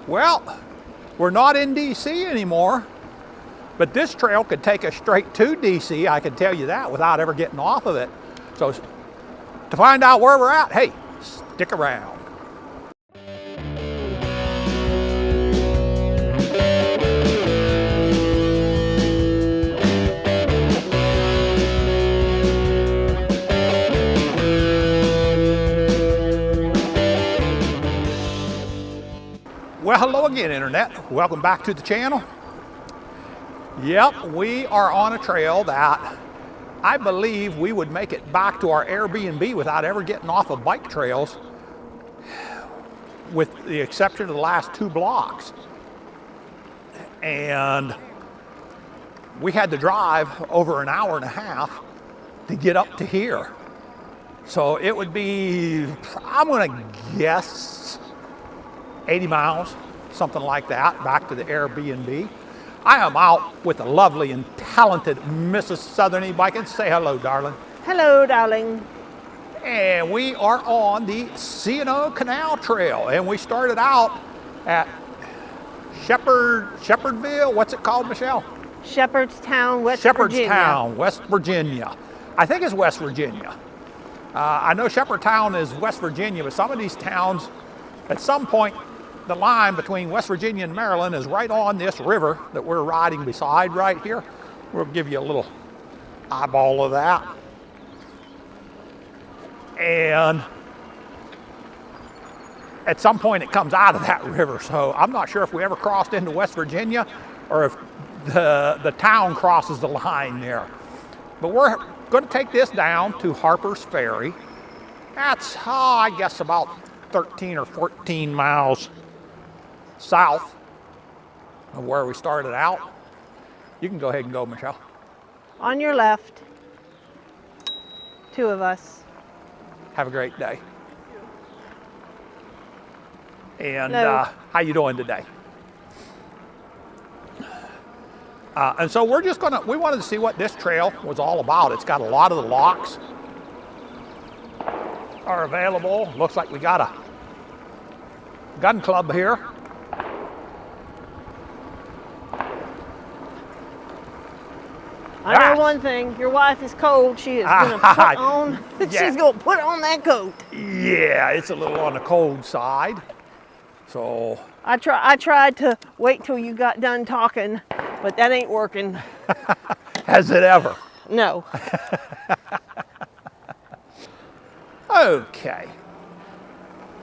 Well, we're not in DC anymore, but this trail could take us straight to DC, I can tell you that, without ever getting off of it. So to find out where we're at, hey, stick around. Well, hello again, Internet. Welcome back to the channel. Yep, we are on a trail that I believe we would make it back to our Airbnb without ever getting off of bike trails, with the exception of the last 2 blocks. And we had to drive over an hour and a half to get up to here. So it would be, I'm gonna guess, 80 miles, something like that, back to the Airbnb. I am out with the lovely and talented Mrs. Southern Ebike. Say hello, darling. Hello, darling. And we are on the C&O Canal Trail, and we started out at Shepherdville. What's it called, Michelle? Shepherdstown, West Virginia. Shepherdstown, West Virginia. I think it's West Virginia. I know Shepherdstown is West Virginia, but some of these towns, at some point, the line between West Virginia and Maryland is right on this river that we're riding beside right here. We'll give you a little eyeball of that. And at some point it comes out of that river. So I'm not sure if we ever crossed into West Virginia or if the town crosses the line there. But we're going to take this down to Harpers Ferry. That's, I guess, about 13 or 14 miles south of where we started out. You can go ahead and go, Michelle. On your left, 2 of us. Have a great day. And how you doing today? And so we're just we wanted to see what this trail was all about. It's got a lot of the locks are available. Looks like we got a gun club here. I know one thing, your wife is cold. She is going to put on, she's going to put on that coat. Yeah, it's a little on the cold side. So I tried to wait till you got done talking, but that ain't working. Has it ever? No. Okay.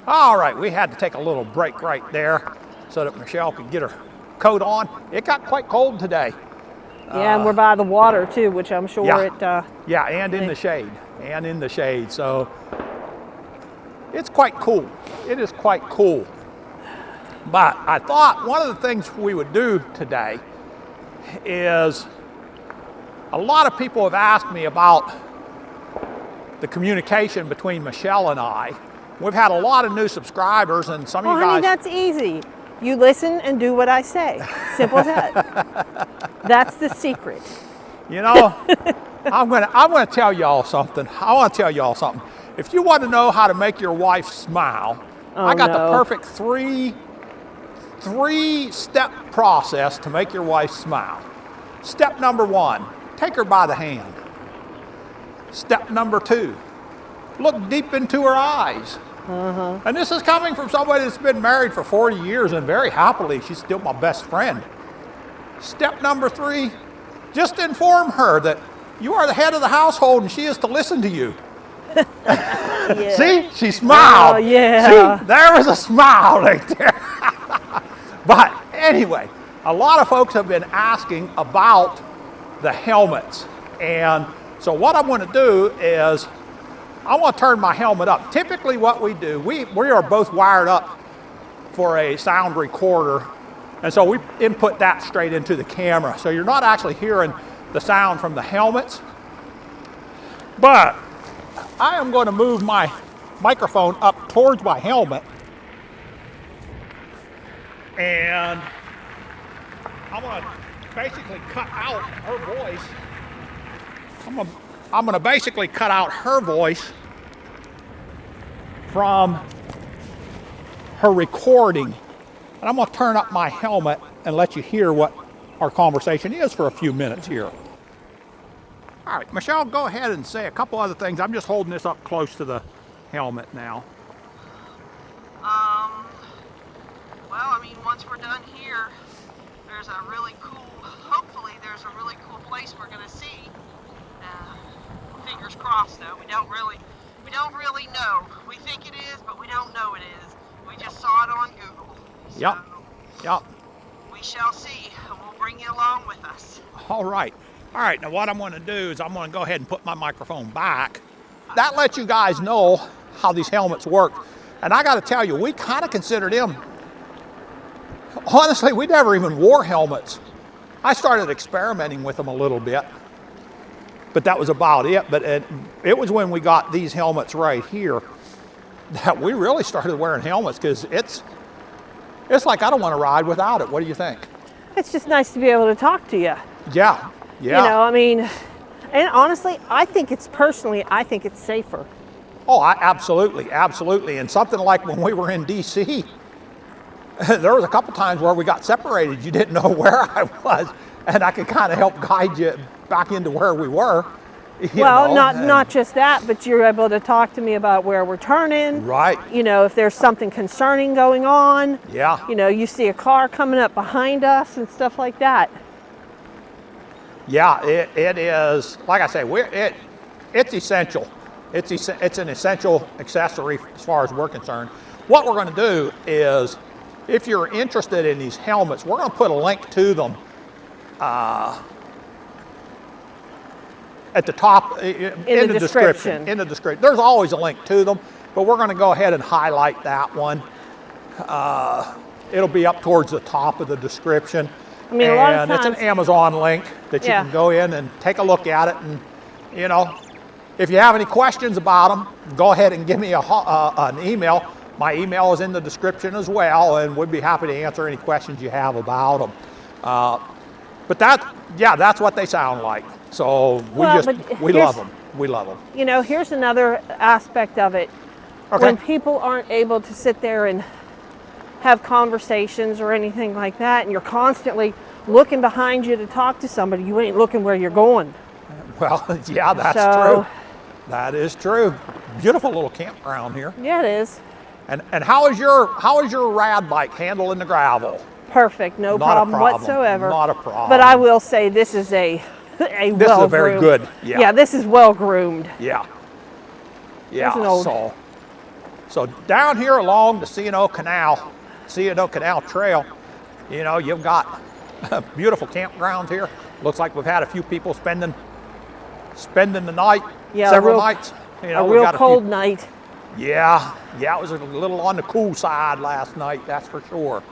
All right, we had to take a little break right there so that Michelle could get her coat on. It got quite cold today. Yeah, and we're by the water too, which I'm sure yeah, and in the shade, so it's quite cool. It is quite cool. But I thought one of the things we would do today is, a lot of people have asked me about the communication between Michelle and I. We've had a lot of new subscribers, and some of you guys... honey, that's easy. You listen and do what I say. Simple as that. That's the secret. You know, I'm gonna tell y'all something. I want to tell y'all something. If you want to know how to make your wife smile, I got the perfect three-step process to make your wife smile. Step number 1, take her by the hand. Step number 2, look deep into her eyes. And this is coming from somebody that's been married for 40 years and very happily. She's still my best friend. Step number 3, just inform her that you are the head of the household and she is to listen to you. Yeah. See, she smiled. Oh, yeah. See, there was a smile right there. But anyway, a lot of folks have been asking about the helmets. And so what I'm going to do is, I want to turn my helmet up. Typically what we do, we are both wired up for a sound recorder, and so we input that straight into the camera. So you're not actually hearing the sound from the helmets. But I am going to move my microphone up towards my helmet, and I'm going to basically cut out her voice. I'm going to basically cut out her voice from her recording And I'm gonna turn up my helmet and let you hear what our conversation is for a few minutes here. All right, Michelle, go ahead and say a couple other things. I'm just holding this up close to the helmet now. Well, I mean, once we're done here, there's a really cool, hopefully there's a really cool place we're gonna see. Fingers crossed though, we don't really know. We think it is, but we don't know it is. We just saw it on Google. Yep, yep. We shall see, and we'll bring you along with us. All right. All right, now what I'm gonna do is I'm gonna go ahead and put my microphone back. That lets you guys know how these helmets work. And I gotta tell you, we kind of consider them, honestly, we never even wore helmets. I started experimenting with them a little bit, but that was about it. But it was when we got these helmets right here that we really started wearing helmets, because it's like I don't want to ride without it. What do you think? It's just nice to be able to talk to you. Yeah, yeah. You know, I mean, and honestly, I think it's safer. Oh, absolutely, absolutely. And something like when we were in DC, there was a couple times where we got separated. You didn't know where I was, and I could kind of help guide you back into where we were. Well, not just that, but you're able to talk to me about where we're turning. Right. You know, if there's something concerning going on. Yeah. You know, you see a car coming up behind us and stuff like that. Yeah, it is, like I say, it's essential. It's an essential accessory as far as we're concerned. What we're going to do is, if you're interested in these helmets, we're going to put a link to them at the top in the description. In the description. There's always a link to them, but we're going to go ahead and highlight that one. It'll be up towards the top of the description. I mean, a lot of times, it's an Amazon link that you can go in and take a look at it. And, you know, if you have any questions about them, go ahead and give me an email. My email is in the description as well, and we'd be happy to answer any questions you have about them. But that's what they sound like. So we love them. We love them. You know, here's another aspect of it. Okay. When people aren't able to sit there and have conversations or anything like that, and you're constantly looking behind you to talk to somebody, you ain't looking where you're going. Well, yeah, that's true. That is true. Beautiful little campground here. Yeah, it is. And how is your rad bike handling the gravel? Perfect, no problem whatsoever. Not a problem. But I will say this is a well-groomed. This is a very good. Yeah. Yeah, this is well groomed. Yeah. Yeah. So down here along the C&O Canal, C&O Canal Trail, you know, you've got a beautiful campground here. Looks like we've had a few people spending the night. Yeah, several nights. You know, a real cold night. Yeah, it was a little on the cool side last night, that's for sure.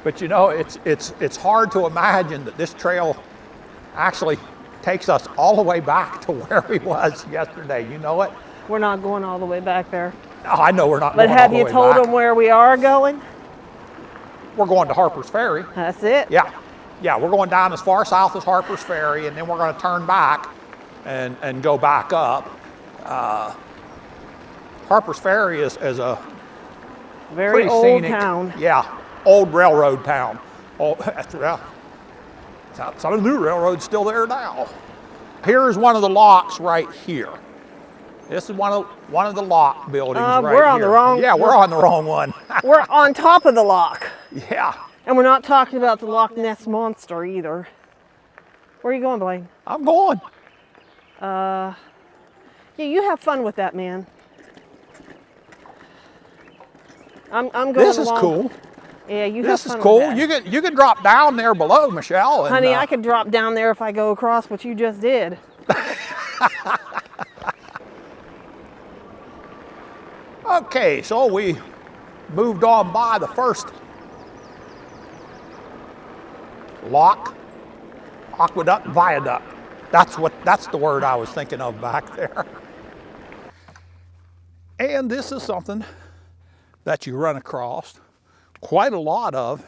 But you know, it's hard to imagine that this trail actually takes us all the way back to where we was yesterday. You know it? We're not going all the way back there. No, I know we're not but going all the way back. But have you told them where we are going? We're going to Harpers Ferry. That's it? Yeah, we're going down as far south as Harpers Ferry, and then we're going to turn back and go back up. Harpers Ferry is a very old scenic town. Yeah, old railroad town. Some of the new railroad's still there now. Here's one of the locks right here. This is one of the lock buildings right here. We're on the wrong. Yeah, we're on the wrong one. We're on top of the lock. Yeah. And we're not talking about the Loch Ness Monster either. Where are you going, Blaine? I'm going. Yeah, you have fun with that, man. I'm going. This is cool. Yeah, you this have fun is cool. with that. You can drop down there below, Michelle. And, honey, I could drop down there if I go across what you just did. Okay, so we moved on by the first lock, aqueduct, viaduct. That's the word I was thinking of back there. And this is something that you run across quite a lot of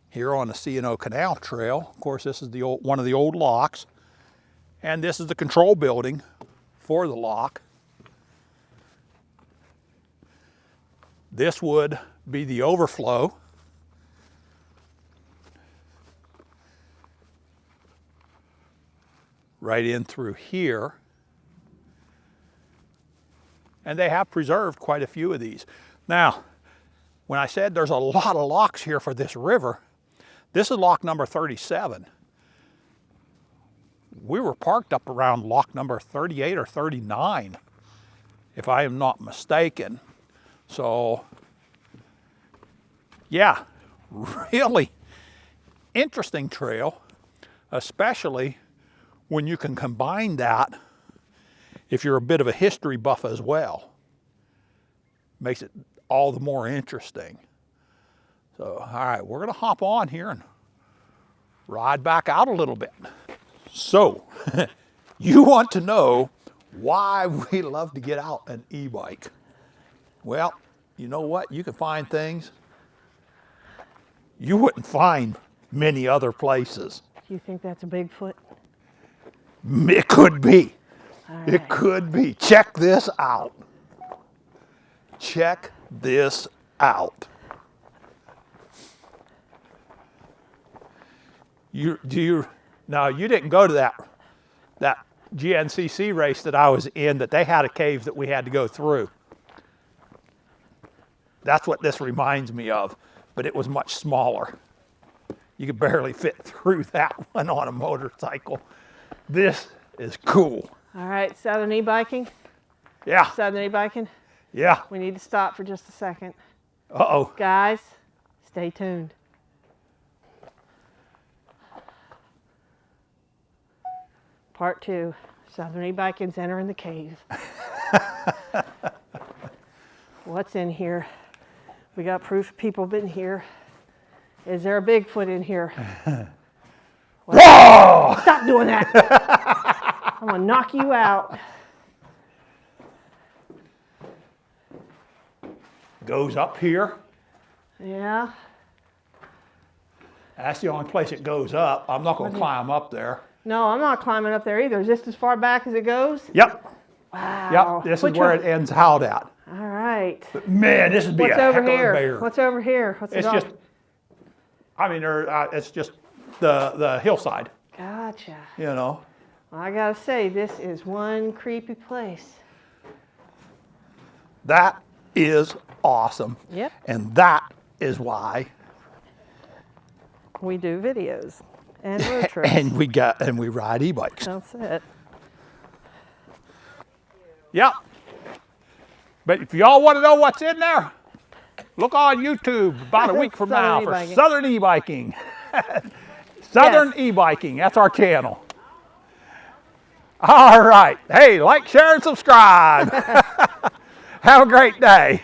here on the C&O Canal Trail. Of course, this is one of the old locks, and this is the control building for the lock. This would be the overflow. Right in through here. And they have preserved quite a few of these. Now, when I said there's a lot of locks here for this river, this is lock number 37. We were parked up around lock number 38 or 39, if I am not mistaken. So, yeah, really interesting trail, especially when you can combine that if you're a bit of a history buff as well. Makes it all the more interesting. So, all right, we're gonna hop on here and ride back out a little bit. So, you want to know why we love to get out an e-bike. Well, you know what? You can find things you wouldn't find many other places. Do you think that's a Bigfoot? It could be. Right. It could be. Check this out. Check this out. Now, you didn't go to that GNCC race that I was in, that they had a cave that we had to go through. That's what this reminds me of, but it was much smaller. You could barely fit through that one on a motorcycle. This is cool. All right, Southern e-biking? Yeah. Southern e-biking? Yeah. We need to stop for just a second. Uh-oh. Guys, stay tuned. Part 2, Southern e-biking's entering the cave. What's in here? We got proof people have been here. Is there a Bigfoot in here? Whoa! Stop doing that. I'm gonna knock you out. Goes up here. Yeah. That's the only place it goes up. I'm not going to climb up there. No, I'm not climbing up there either. Is this as far back as it goes? Yep. Wow. Yep. This is where it ends out at. All right. But man, this would be What's a over heck of a here? bear. What's over here? What's it It's all? just, I mean, it's just the hillside, Gotcha. you know. Well, I gotta say, this is one creepy place. That is awesome. Yep. And that is why. We do videos and road trips. and we ride e-bikes. That's it. Yep. But if y'all want to know what's in there, look on YouTube about a week from now for Southern e-biking. Southern e-biking, that's our channel. All right. Hey, like, share, and subscribe. Have a great day.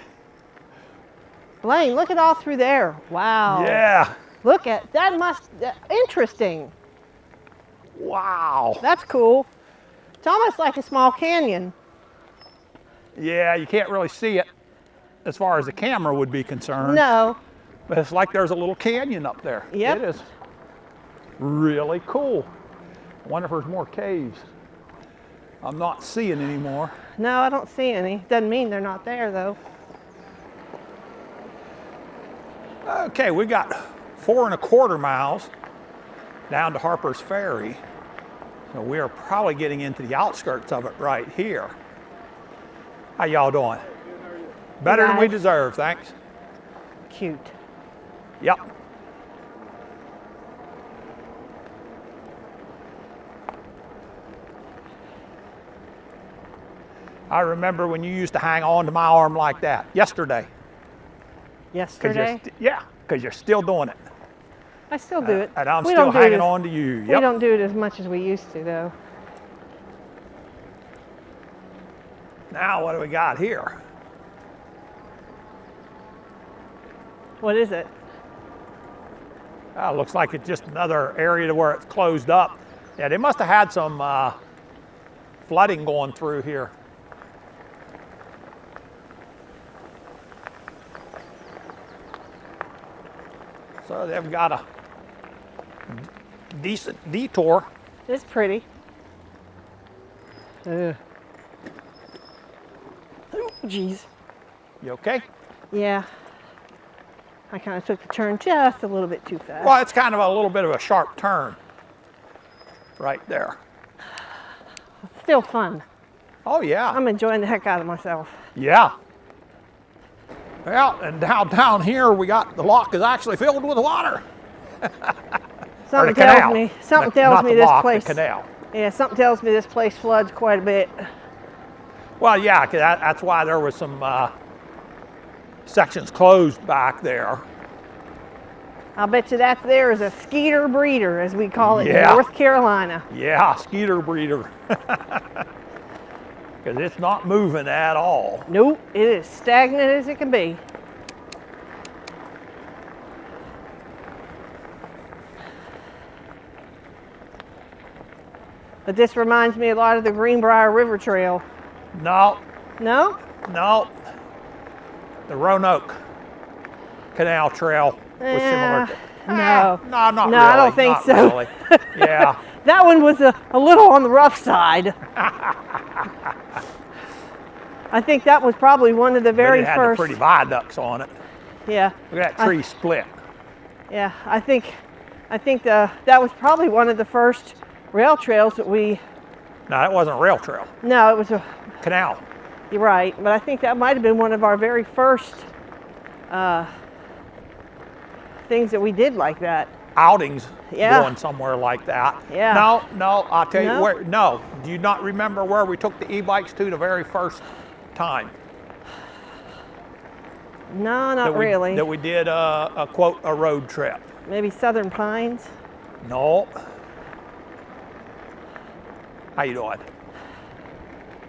Blaine, look at all through there. Wow. Yeah. Look at that. Interesting. Wow. That's cool. It's almost like a small canyon. Yeah, you can't really see it as far as the camera would be concerned. No. But it's like there's a little canyon up there. Yep. It is really cool. I wonder if there's more caves. I'm not seeing any more. No, I don't see any. Doesn't mean they're not there, though. Okay, we got 4¼ miles down to Harpers Ferry. So we are probably getting into the outskirts of it right here. How y'all doing? Better than we deserve, thanks. Cute. Yep. I remember when you used to hang on to my arm like that yesterday. Yesterday? Yeah, because you're still doing it. I still do it. And I'm still hanging on to you. We Yep. don't do it as much as we used to, though. Now, what do we got here? What is it? Looks like it's just another area to where it's closed up. Yeah, they must have had some flooding going through here. So they've got a decent detour. It's pretty. Oh, geez. You okay? Yeah. I kind of took the turn just a little bit too fast. Well, it's kind of a little bit of a sharp turn right there. Still fun. Oh, yeah. I'm enjoying the heck out of myself. Yeah. Well, and down here, we got the lock is actually filled with water. Something canal. tells me. Something Not tells me the this lock, place. the canal. Yeah, something tells me this place floods quite a bit. Well, yeah, 'cause that's why there was some sections closed back there. I'll bet you that's there is a skeeter breeder, as we call it Yeah. in North Carolina. Yeah, skeeter breeder. Because it's not moving at all. Nope, it is stagnant as it can be. But this reminds me a lot of the Greenbrier River Trail. No, No? no. The Roanoke Canal Trail was similar to. No. No, not No, really. I don't think not so. Really. Yeah. That one was a little on the rough side. I think that was probably one of the But very it had first. the pretty viaducts on it. Yeah. Look at that tree split. Yeah, I think that was probably one of the first rail trails that we. No, that wasn't a rail trail. No, it was a. Canal. You're right, but I think that might have been one of our very first things that we did like that. Outings Yeah. going somewhere like that. Yeah. No, I'll tell No? you where. No, do you not remember where we took the e-bikes to the very first time? No, not that we, really. That we did a quote, a road trip. Maybe Southern Pines. No. How you doing?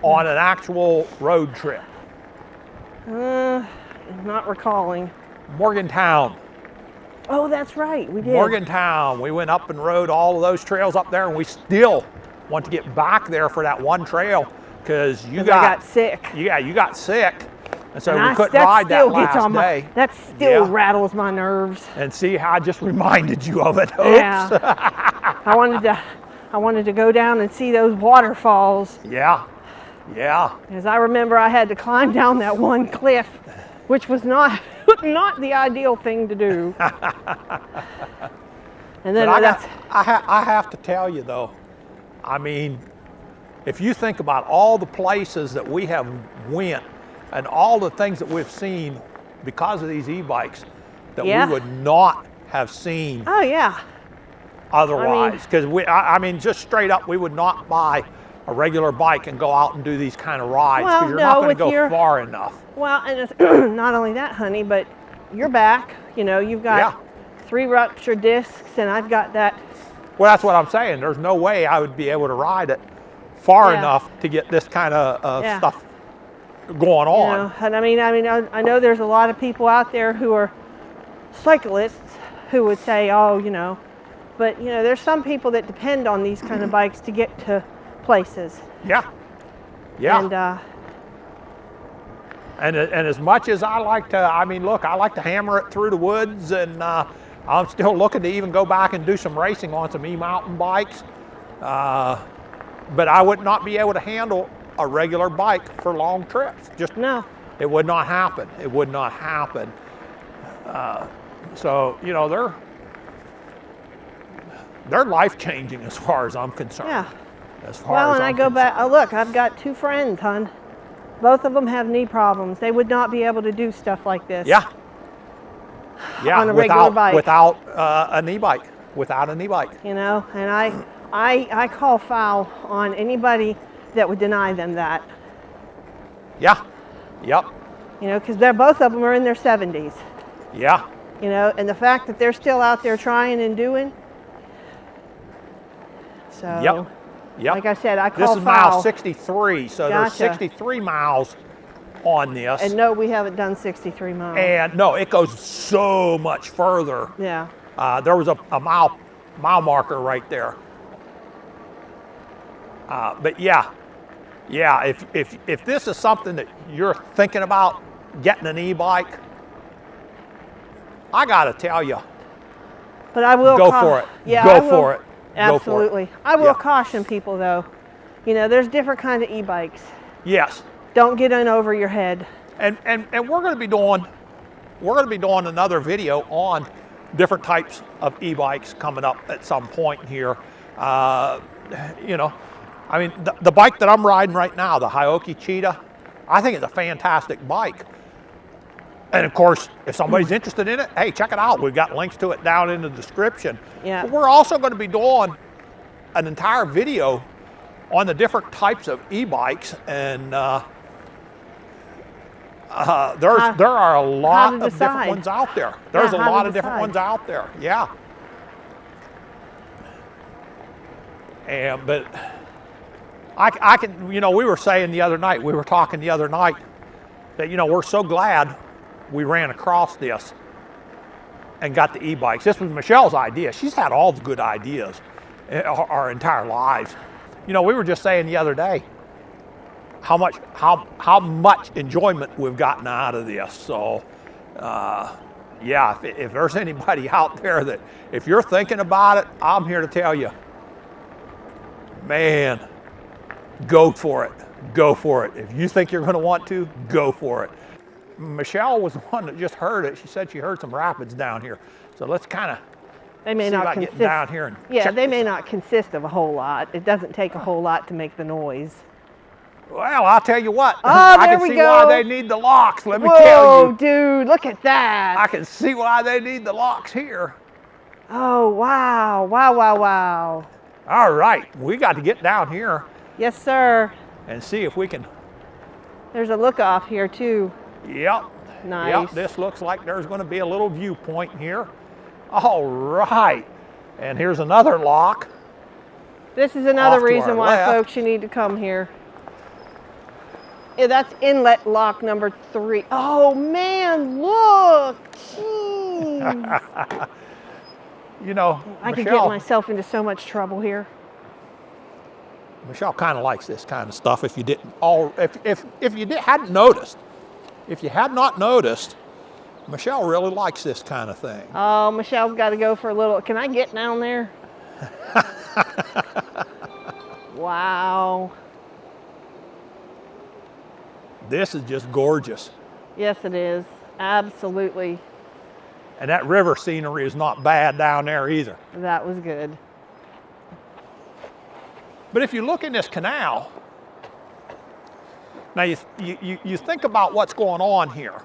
On an actual road trip. Not recalling. Morgantown. Oh, that's right, we did. Morgantown. We went up and rode all of those trails up there, and we still want to get back there for that one trail because you I got sick. Yeah, you got sick, and so And we couldn't ride that last day. That still Yeah. rattles my nerves. And see how I just reminded you of it. Oops. Yeah. I wanted to go down and see those waterfalls. Yeah. Yeah. Because I remember I had to climb down that one cliff, which was not the ideal thing to do. And then But I have to tell you though, I mean, if you think about all the places that we have went and all the things that we've seen because of these e-bikes that Yeah. we would not have seen oh yeah, otherwise. Because I mean, just straight up, we would not buy a regular bike and go out and do these kind of rides because Well, you're no, not going with to go your- far enough. well, and it's not only that, honey, but your back. You know, you've got Yeah. 3 ruptured discs, and I've got that. Well, that's what I'm saying. There's no way I would be able to ride it far Yeah. enough to get this kind of Yeah. stuff going on. You know, and I know there's a lot of people out there who are cyclists who would say, oh, you know, but you know, there's some people that depend on these kind of bikes to get to places. Yeah. Yeah. And And as much as I like to, I mean, look, I like to hammer it through the woods, and I'm still looking to even go back and do some racing on some e-mountain bikes. But I would not be able to handle a regular bike for long trips. Just no, it would not happen. It would not happen. So you know, they're life changing as far as I'm concerned. yeah. As far Well, as and I'm I go back. concerned. Oh, look, I've got 2 friends, hon. Both of them have knee problems. They would not be able to do stuff like this. Yeah. Yeah. On a regular bike. Without an e-bike. Without an e-bike. You know, and I call foul on anybody that would deny them that. Yeah. Yep. You know, because both of them are in their 70s. Yeah. You know, and the fact that they're still out there trying and doing. So, Yep. Yep. like I said, I This call is foul. mile 63, so Gotcha. there's 63 miles on this. And no, we haven't done 63 miles. And no, it goes so much further. Yeah. There was a mile marker right there. But yeah, if this is something that you're thinking about getting an e-bike, I got to tell you, But I will go for it. Yeah, Go I will. for it. Go for it. Absolutely. I will Yeah. caution people though. You know, there's different kinds of e-bikes. Yes. Don't get in over your head. And we're going to be doing we're going to be doing another video on different types of e-bikes coming up at some point here. You know, I mean, the bike that I'm riding right now, the Hioki Cheetah, I think it's a fantastic bike. And of course, if somebody's interested in it, hey, check it out. We've got links to it down in the description. Yeah. But we're also going to be doing an entire video on the different types of e-bikes, and there are a lot of different ones out there. There's a lot of different ones out there. Yeah. And but I can, you know, we were saying the other night, we were talking the other night that, you know, we're so glad we ran across this and got the e-bikes. This was Michelle's idea. She's had all the good ideas our entire lives. You know, we were just saying the other day how much enjoyment we've gotten out of this. So, yeah, if there's anybody out there that, if you're thinking about it, I'm here to tell you, man, go for it. Go for it. If you think you're going to want to, go for it. Michelle was the one that just heard it. She said she heard some rapids down here. So let's kind of see about getting down here and check they may this out. not consist of a whole lot. It doesn't take a whole lot to make the noise. Well, I'll tell you what. Oh, I there can we see go. why they need the locks. Let me Whoa, tell you. dude, look at that. I can see why they need the locks here. Oh, wow. Wow, wow, wow. All right, we got to get down here Yes, sir. and see if we can. There's a look off here, too. Yep. Nice. Yep, this looks like there's going to be a little viewpoint here. All right. And here's another lock. This is another Off to reason our why, left. folks, you need to come here. Yeah, that's inlet lock number 3. Oh, man, look. Jeez. You know, I could get myself into so much trouble here. Michelle kind of likes this kind of stuff. If you didn't hadn't noticed, if you had not noticed, Michelle really likes this kind of thing. Oh, Michelle's got to go for a little. Can I get down there? Wow. This is just gorgeous. Yes, it is. Absolutely. And that river scenery is not bad down there either. That was good. But if you look in this canal, now you think about what's going on here.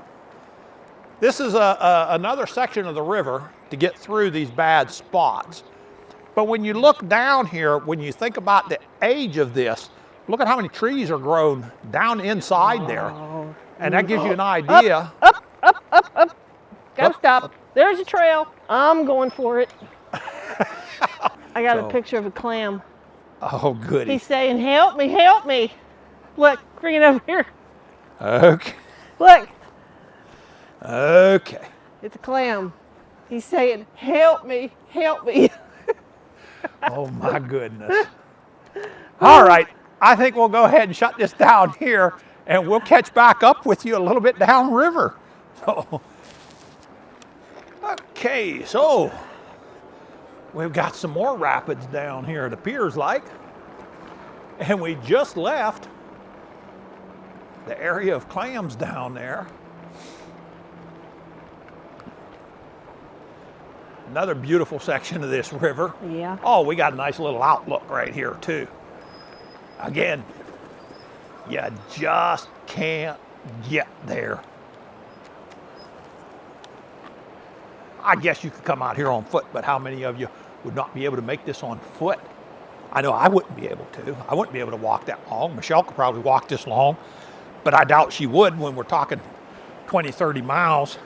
This is another section of the river to get through these bad spots. But when you look down here, when you think about the age of this, look at how many trees are grown down inside there. And that gives you an idea. Gotta stop. There's a trail. I'm going for it. I got a picture of a clam. Oh, goody. He's saying, help me, help me. Look, bring it over here. Okay. Look, Okay. it's a clam. He's saying, help me, help me. Oh, my goodness. All right. I think we'll go ahead and shut this down here, and we'll catch back up with you a little bit downriver. So, okay, so we've got some more rapids down here, it appears like. And we just left the area of clams down there. Another beautiful section of this river. Yeah. Oh, we got a nice little outlook right here too. Again, you just can't get there. I guess you could come out here on foot, but how many of you would not be able to make this on foot? I know I wouldn't be able to. I wouldn't be able to walk that long. Michelle could probably walk this long, but I doubt she would when we're talking 20, 30 miles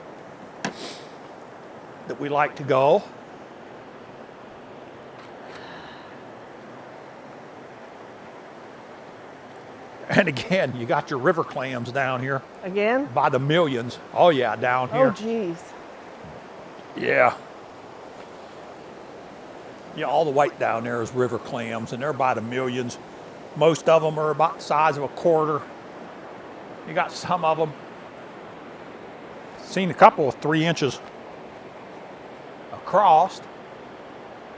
that we like to go. And again, you got your river clams down here Again? by the millions. Oh yeah, down here. Oh, geez. Yeah. Yeah, all the white down there is river clams, and they're by the millions. Most of them are about the size of a quarter. You got some of them. Seen a couple of 3 inches across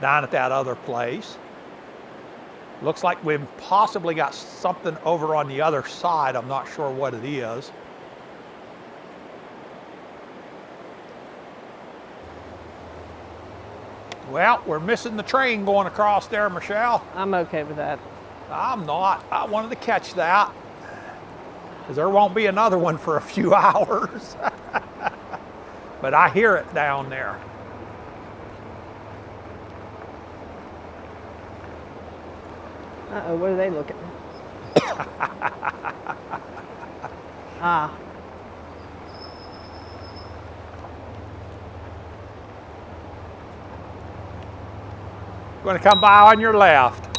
down at that other place. Looks like we've possibly got something over on the other side. I'm not sure what it is. Well, we're missing the train going across there, Michelle. I'm okay with that. I'm not. I wanted to catch that, because there won't be another one for a few hours. But I hear it down there. Uh-oh, what are they looking at? Ah. Going to come by on your left.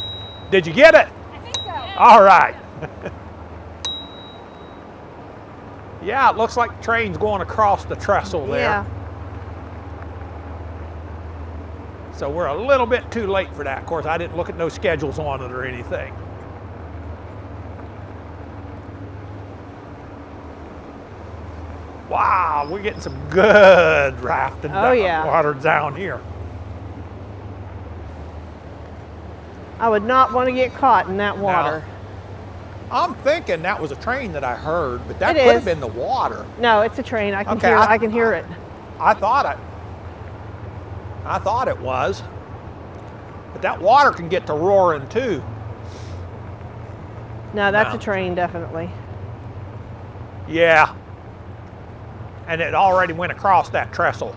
Did you get it? I think so. All right. Yeah, it looks like the train's going across the trestle there. Yeah. So we're a little bit too late for that. Of course, I didn't look at no schedules on it or anything. Wow, we're getting some good rafting water down here. I would not want to get caught in that water. Now, I'm thinking that was a train that I heard, but that It could is. have been the water. No, it's a train. I can Okay, hear. I can hear it. I thought it was, but that water can get to roaring too. No, that's No. a train, definitely. Yeah, and it already went across that trestle.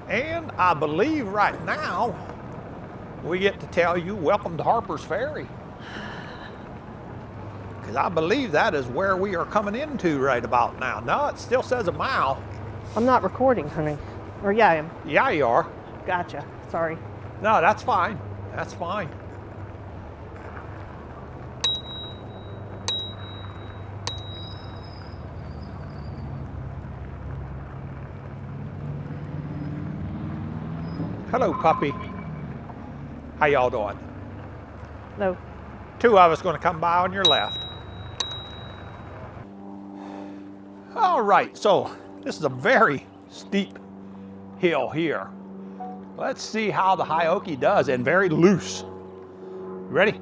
And I believe right now we get to tell you welcome to Harpers Ferry, because I believe that is where we are coming into right about now. No, it still says a mile. I'm not recording, honey. Or yeah, I am. Yeah, you are. Gotcha. Sorry. No, that's fine. That's fine. Hello, puppy. How y'all doing? No. Two of us going to come by on your left. All right, so this is a very steep hill here. Let's see how the Hioki does, and very loose. Ready?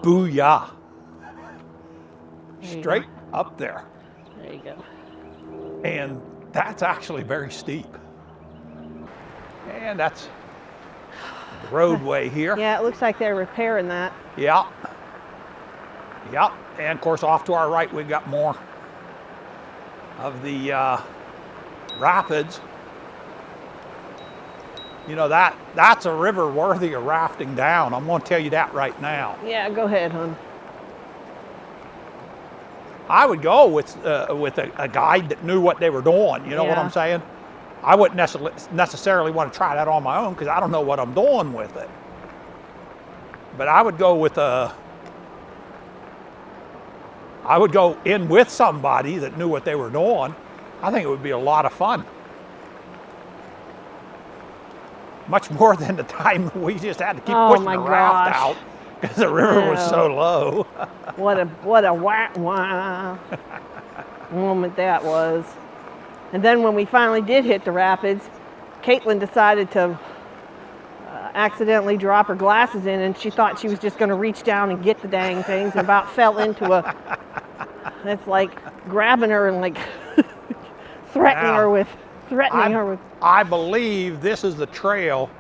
Booyah. Straight up there. There you go. And that's actually very steep. And that's the roadway here. Yeah, it looks like they're repairing that. Yep. Yep. And of course, off to our right, we've got more of the rapids. You know, that's a river worthy of rafting down. I'm going to tell you that right now. Yeah, go ahead, hon. I would go with a guide that knew what they were doing. You know what Yeah. I'm saying? I wouldn't necessarily want to try that on my own, because I don't know what I'm doing with it. But I would go with I would go in with somebody that knew what they were doing. I think it would be a lot of fun. Much more than the time we just had to keep pushing the raft out because the river was so low. What a wah moment that was. And then when we finally did hit the rapids, Caitlin decided to accidentally drop her glasses in, and she thought she was just going to reach down and get the dang things, and about fell into a. It's like grabbing her and like threatening her with. I believe this is the trail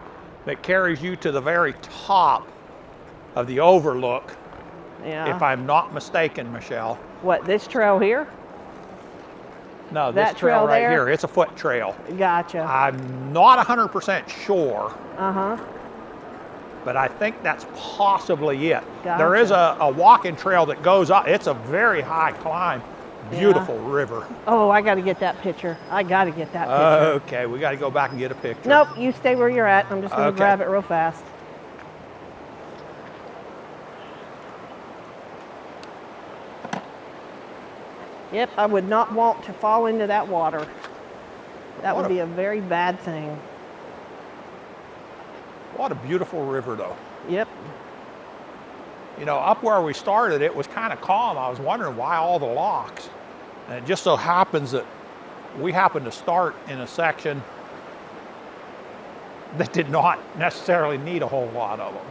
that carries you to the very top of the overlook. Yeah. If I'm not mistaken, Michelle. What, this trail here? No, this That trail trail right there? here. It's a foot trail. Gotcha. I'm not 100% sure, Uh-huh. but I think that's possibly it. Gotcha. There is a walking trail that goes up. It's a very high climb. Beautiful river. Oh, I got to get that picture. I got to get that picture. Okay, we got to go back and get a picture. Nope, you stay where you're at. I'm just going to Okay. grab it real fast. Yep, I would not want to fall into that water. That would be a very bad thing. What a beautiful river, though. Yep. You know, up where we started, it was kind of calm. I was wondering why all the locks. And it just so happens that we happened to start in a section that did not necessarily need a whole lot of them.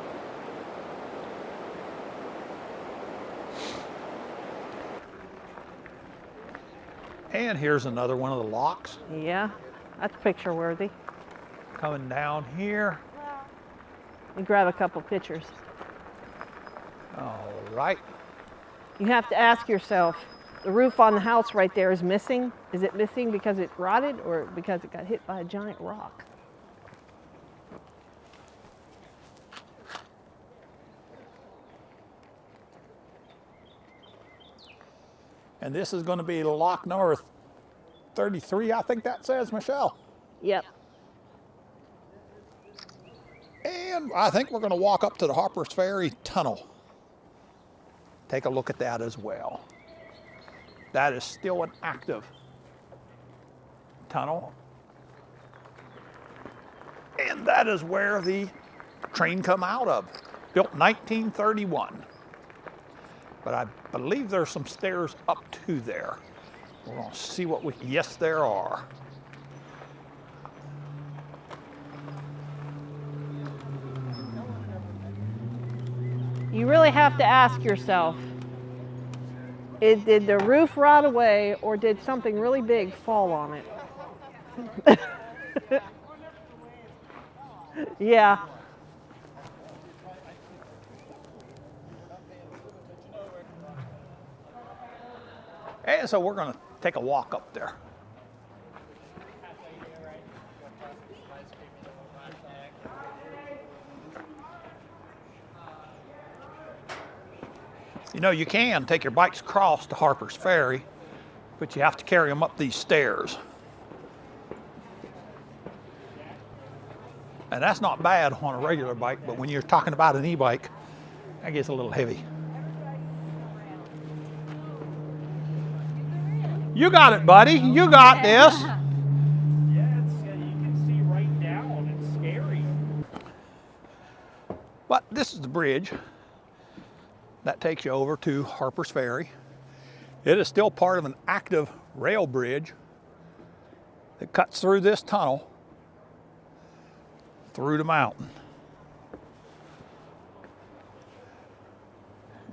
And here's another one of the locks. Yeah, that's picture worthy. Coming down here. You grab a couple pictures. All right. You have to ask yourself, the roof on the house right there is missing. Is it missing because it rotted or because it got hit by a giant rock? And this is going to be lock number 33, I think that says, Michelle. Yep. And I think we're going to walk up to the Harpers Ferry tunnel. Take a look at that as well. That is still an active tunnel. And that is where the train come out of, built 1931. But I believe there's some stairs up to there. We're going to see what we, yes, there are. You really have to ask yourself, did the roof rot away or did something really big fall on it? Yeah. And so we're going to take a walk up there. You know, you can take your bikes across to Harpers Ferry, but you have to carry them up these stairs. And that's not bad on a regular bike, but when you're talking about an e-bike, that gets a little heavy. You got it, buddy. You got this. Yeah, you can see right down. It's scary. But this is the bridge that takes you over to Harpers Ferry. It is still part of an active rail bridge that cuts through this tunnel through the mountain.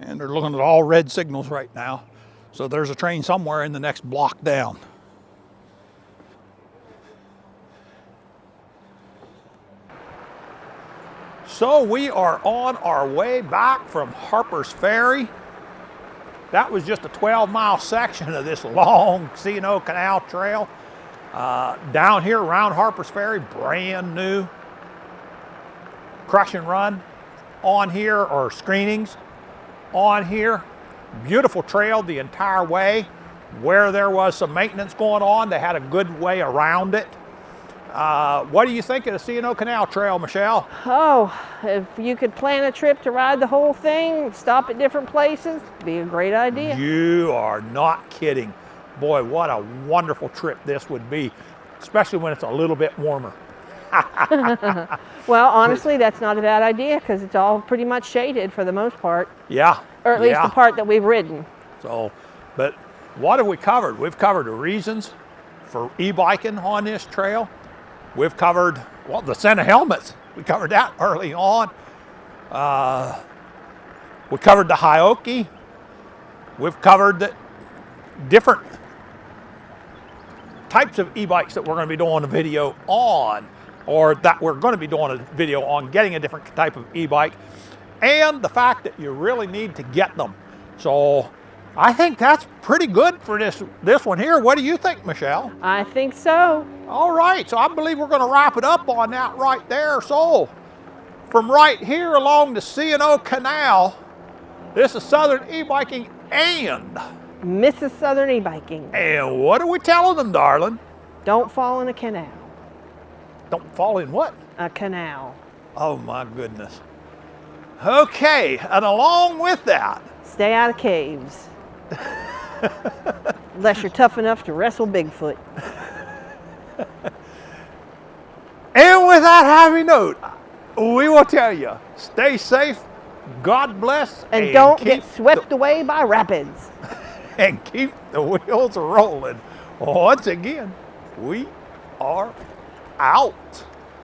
And they're looking at all red signals right now. So there's a train somewhere in the next block down. So we are on our way back from Harpers Ferry. That was just a 12-mile section of this long C&O Canal Trail. Down here around Harpers Ferry, brand new crush and run on here, or screenings on here. Beautiful trail the entire way. Where there was some maintenance going on, they had a good way around it. What do you think of the C&O Canal Trail, Michelle? Oh, if you could plan a trip to ride the whole thing, stop at different places, be a great idea. You are not kidding. Boy, what a wonderful trip this would be, especially when it's a little bit warmer. Well, honestly, that's not a bad idea because it's all pretty much shaded for the most part. Yeah. Or at least the part that we've ridden. So, but what have we covered? We've covered the reasons for e-biking on this trail. We've covered, well, the scent of helmets. We covered that early on. We covered the Hioki. We've covered the different types of e-bikes that we're going to be doing a video on, or that we're going to be doing a video on getting a different type of e-bike, and the fact that you really need to get them. So I think that's pretty good for this one here. What do you think, Michelle? I think so. All right, so I believe we're going to wrap it up on that right there. So from right here along the C&O Canal, this is Southern E-Biking and Mrs. Southern E-Biking. And what are we telling them, darling? Don't fall in a canal. Don't fall in what? A canal. Oh my goodness. Okay, and along with that, Stay out of caves. Unless you're tough enough to wrestle Bigfoot. and with that happy note, we will tell you, stay safe, God bless, And don't get swept away by rapids. And keep the wheels rolling once again. we are out.